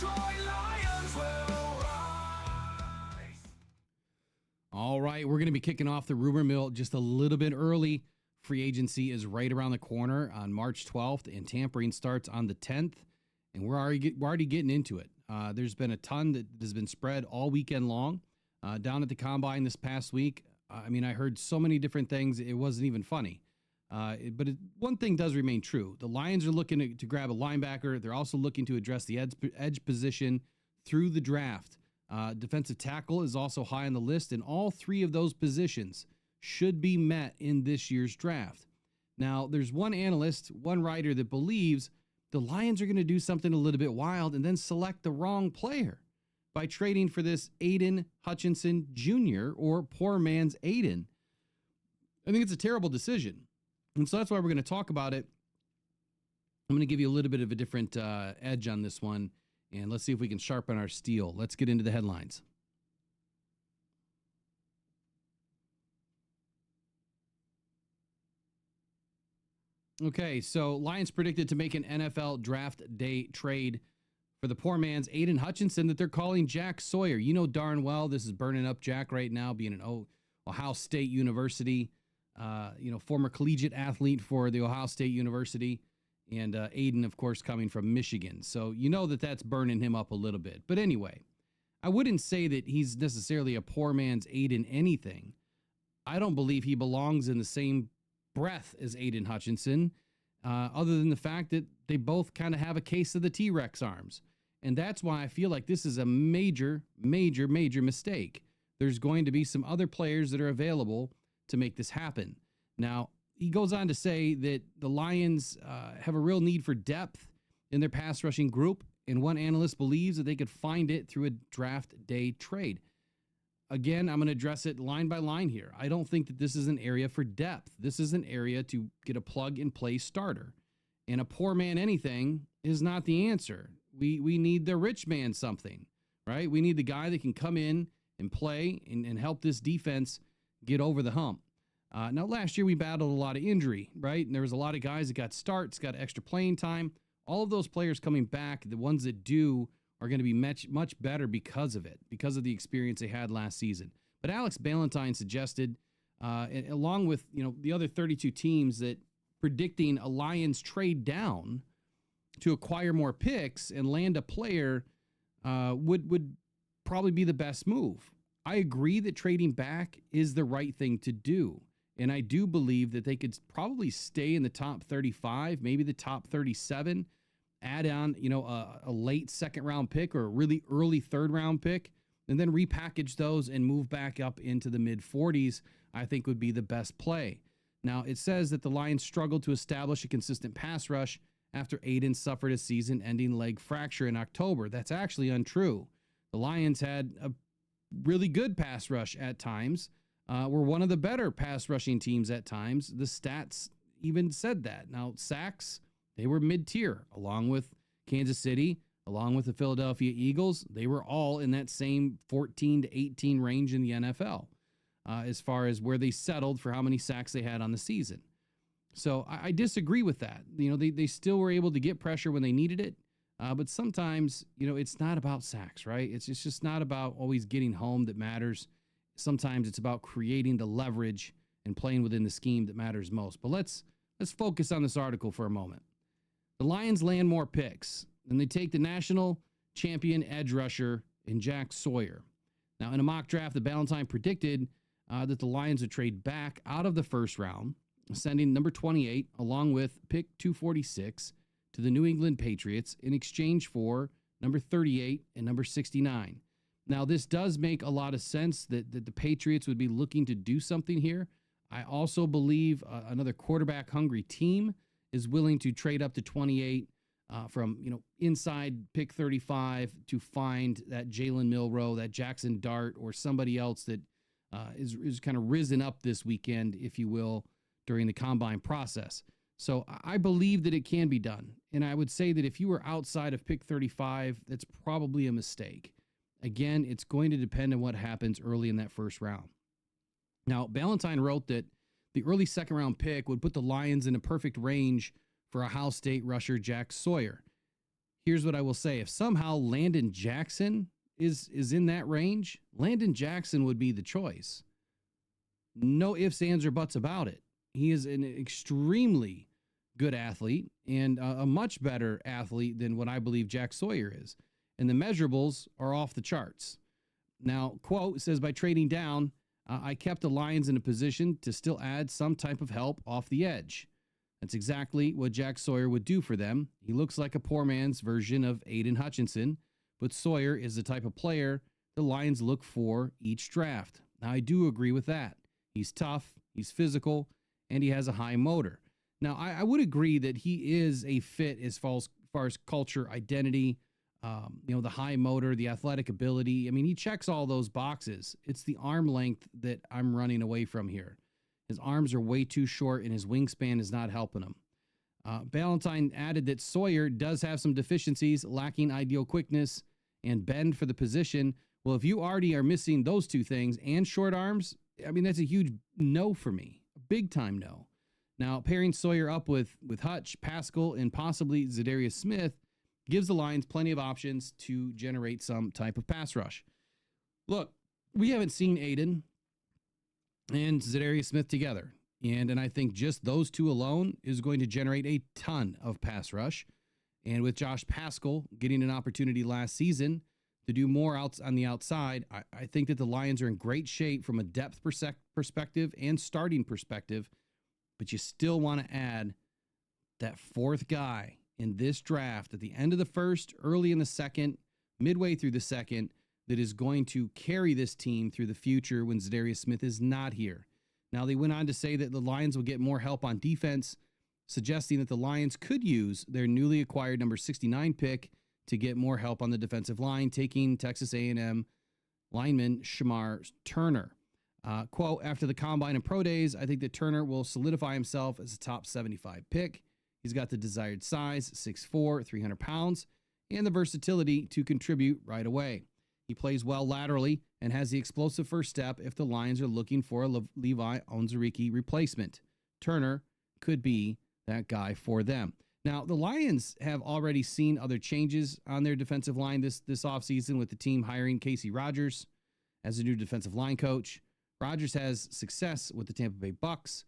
Detroitlions will rise. All right, we're going to be kicking off the rumor mill just a little bit early. Free agency is right around the corner on March 12th, and tampering starts on the 10th, and we're already getting into it. There's been a ton that has been spread all weekend long. Down at the Combine this past week, I heard so many different things, it wasn't even funny. But one thing does remain true. The Lions are looking to grab a linebacker. They're also looking to address the edge position through the draft. Defensive tackle is also high on the list, and all three of those positions should be met in this year's draft. Now, there's one analyst, one writer that believes the Lions are going to do something a little bit wild and then select the wrong player by trading for this Aidan Hutchinson Jr. or poor man's Aidan. I think it's a terrible decision. And so that's why we're going to talk about it. I'm going to give you a little bit of a different edge on this one, and let's see if we can sharpen our steel. Let's get into the headlines. Okay, so Lions predicted to make an NFL draft day trade for the poor man's Aidan Hutchinson that they're calling Jack Sawyer. You know darn well this is burning up Jack right now, being an Ohio State University, former collegiate athlete for the Ohio State University, and Aidan, of course, coming from Michigan. So you know that's burning him up a little bit. But anyway, I wouldn't say that he's necessarily a poor man's Aidan anything. I don't believe he belongs in the same breath as Aidan Hutchinson, other than the fact that they both kind of have a case of the T-Rex arms. And that's why I feel like this is a major, major, major mistake. There's going to be some other players that are available to make this happen. Now, he goes on to say that the Lions have a real need for depth in their pass rushing group, and one analyst believes that they could find it through a draft day trade. Again, I'm going to address it line by line here. I don't think that this is an area for depth. This is an area to get a plug-and-play starter. And a poor man anything is not the answer. We need the rich man something, right? We need the guy that can come in and play and help this defense get over the hump. Now, last year we battled a lot of injury, right? And there was a lot of guys that got starts, got extra playing time. All of those players coming back, the ones that do, are going to be much better because of it, because of the experience they had last season. But Alex Ballantyne suggested, along with the other 32 teams, that predicting a Lions trade down to acquire more picks and land a player would probably be the best move. I agree that trading back is the right thing to do. And I do believe that they could probably stay in the top 35, maybe the top 37, add on, a late second round pick or a really early third round pick, and then repackage those and move back up into the mid 40s, I think would be the best play. Now, it says that the Lions struggled to establish a consistent pass rush after Aidan suffered a season-ending leg fracture in October. That's actually untrue. The Lions had a really good pass rush at times, were one of the better pass rushing teams at times. The stats even said that. Now, sacks, they were mid-tier, along with Kansas City, along with the Philadelphia Eagles. They were all in that same 14 to 18 range in the NFL as far as where they settled for how many sacks they had on the season. So I disagree with that. They still were able to get pressure when they needed it. But sometimes, it's not about sacks, right? It's just not about always getting home that matters. Sometimes it's about creating the leverage and playing within the scheme that matters most. But let's focus on this article for a moment. The Lions land more picks, and they take the national champion edge rusher in Jack Sawyer. Now, in a mock draft, the Ballantyne predicted that the Lions would trade back out of the first round, sending number 28 along with pick 246 to the New England Patriots in exchange for number 38 and number 69. Now, this does make a lot of sense that the Patriots would be looking to do something here. I also believe another quarterback-hungry team is willing to trade up to 28 from inside pick 35 to find that Jalen Milroe, that Jackson Dart, or somebody else that is kind of risen up this weekend, if you will, during the combine process. So I believe that it can be done. And I would say that if you were outside of pick 35, that's probably a mistake. Again, it's going to depend on what happens early in that first round. Now, Ballantyne wrote that the early second round pick would put the Lions in a perfect range for Ohio State rusher Jack Sawyer. here's what I will say. If somehow Landon Jackson is in that range, Landon Jackson would be the choice. No ifs, ands, or buts about it. He is an extremely good athlete and a much better athlete than what I believe Jack Sawyer is. And the measurables are off the charts. Now, quote says, by trading down, I kept the Lions in a position to still add some type of help off the edge. That's exactly what Jack Sawyer would do for them. He looks like a poor man's version of Aidan Hutchinson, but Sawyer is the type of player the Lions look for each draft. Now, I do agree with that. He's tough, he's physical, and he has a high motor. Now, I would agree that he is a fit as far as culture, identity, the high motor, the athletic ability. I mean, he checks all those boxes. It's the arm length that I'm running away from here. His arms are way too short, and his wingspan is not helping him. Ballantyne added that Sawyer does have some deficiencies, lacking ideal quickness and bend for the position. Well, if you already are missing those two things and short arms, I mean, that's a huge no for me. A big time no. Now, pairing Sawyer up with Hutch, Pascal, and possibly Zadarius Smith gives the Lions plenty of options to generate some type of pass rush. Look, we haven't seen Aidan and Zadarius Smith together. And I think just those two alone is going to generate a ton of pass rush. And with Josh Pascal getting an opportunity last season to do more outs on the outside, I think that the Lions are in great shape from a depth perspective and starting perspective. But you still want to add that fourth guy in this draft at the end of the first, early in the second, midway through the second, that is going to carry this team through the future when Zadarius Smith is not here. Now, they went on to say that the Lions will get more help on defense, suggesting that the Lions could use their newly acquired number 69 pick to get more help on the defensive line, taking Texas A&M lineman Shamar Turner. Quote, after the combine and pro days, I think that Turner will solidify himself as a top 75 pick. He's got the desired size, 6'4", 300 pounds, and the versatility to contribute right away. He plays well laterally and has the explosive first step if the Lions are looking for a Levi Onwuzurike replacement. Turner could be that guy for them. Now, the Lions have already seen other changes on their defensive line this offseason with the team hiring Casey Rogers as a new defensive line coach. Rogers has success with the Tampa Bay Bucks,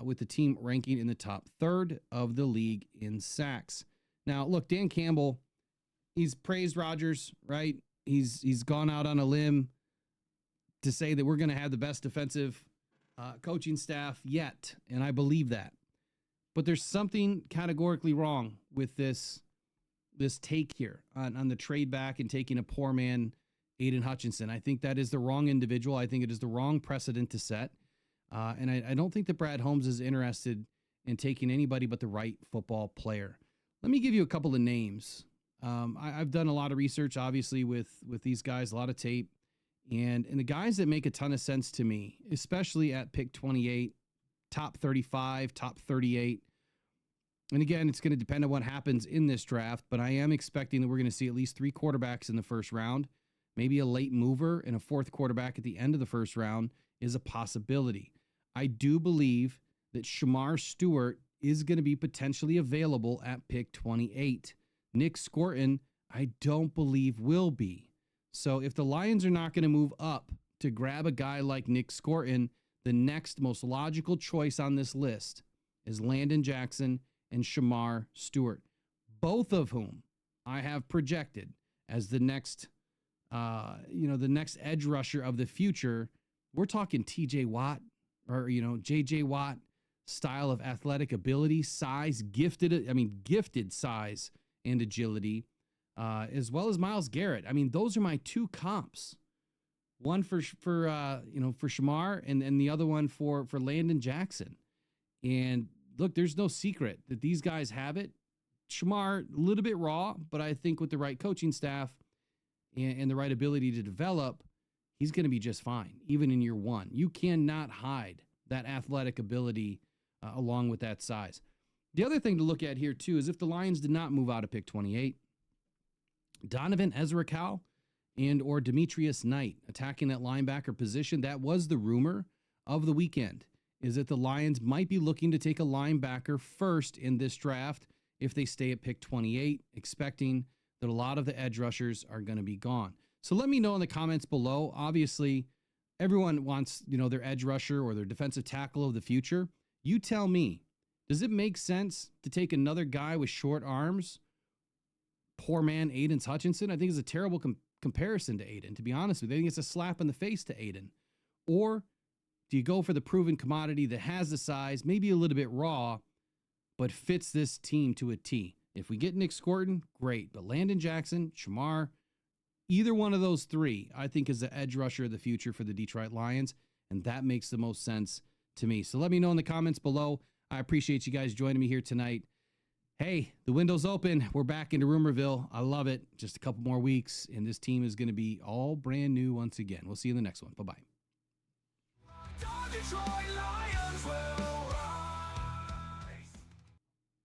with the team ranking in the top third of the league in sacks. Now, look, Dan Campbell, he's praised Rogers, right? He's gone out on a limb to say that we're going to have the best defensive coaching staff yet, and I believe that. But there's something categorically wrong with this take here on the trade back and taking a poor man, Aidan Hutchinson. I think that is the wrong individual. I think it is the wrong precedent to set. And I don't think that Brad Holmes is interested in taking anybody but the right football player. Let me give you a couple of names. I've done a lot of research, obviously, with these guys, a lot of tape. And the guys that make a ton of sense to me, especially at pick 28, top 35, top 38. And again, it's going to depend on what happens in this draft, but I am expecting that we're going to see at least 3 quarterbacks in the first round. Maybe a late mover and a 4th quarterback at the end of the first round is a possibility. I do believe that Shamar Stewart is going to be potentially available at pick 28. Nick Scorton, I don't believe will be. So if the Lions are not going to move up to grab a guy like Nick Scorton, the next most logical choice on this list is Landon Jackson and Shamar Stewart, both of whom I have projected as the next, the next edge rusher of the future. We're talking TJ Watt or, JJ Watt style of athletic ability, size, gifted size and agility, as well as Myles Garrett. I mean, those are my 2 comps. One for Shamar and the other one for Landon Jackson. And look, there's no secret that these guys have it. Shamar, a little bit raw, but I think with the right coaching staff and the right ability to develop, he's going to be just fine, even in year 1. You cannot hide that athletic ability along with that size. The other thing to look at here, too, is if the Lions did not move out of pick 28, Donovan Ezra-Cow and or Demetrius Knight attacking that linebacker position. That was the rumor of the weekend, is that the Lions might be looking to take a linebacker first in this draft if they stay at pick 28, expecting that a lot of the edge rushers are going to be gone. So let me know in the comments below. Obviously, everyone wants, their edge rusher or their defensive tackle of the future. You tell me, does it make sense to take another guy with short arms? Poor man Aidan's Hutchinson, I think is a terrible comparison to Aidan, to be honest with you. I think it's a slap in the face to Aidan. Or do you go for the proven commodity that has the size, maybe a little bit raw, but fits this team to a T? If we get Nick Scorton, great. But Landon Jackson, Shamar, either one of those three, I think is the edge rusher of the future for the Detroit Lions, and that makes the most sense to me. So let me know in the comments below. I appreciate you guys joining me here tonight. Hey, the window's open. We're back into Rumorville. I love it. Just a couple more weeks, and this team is going to be all brand new once again. We'll see you in the next one. Bye-bye. Detroit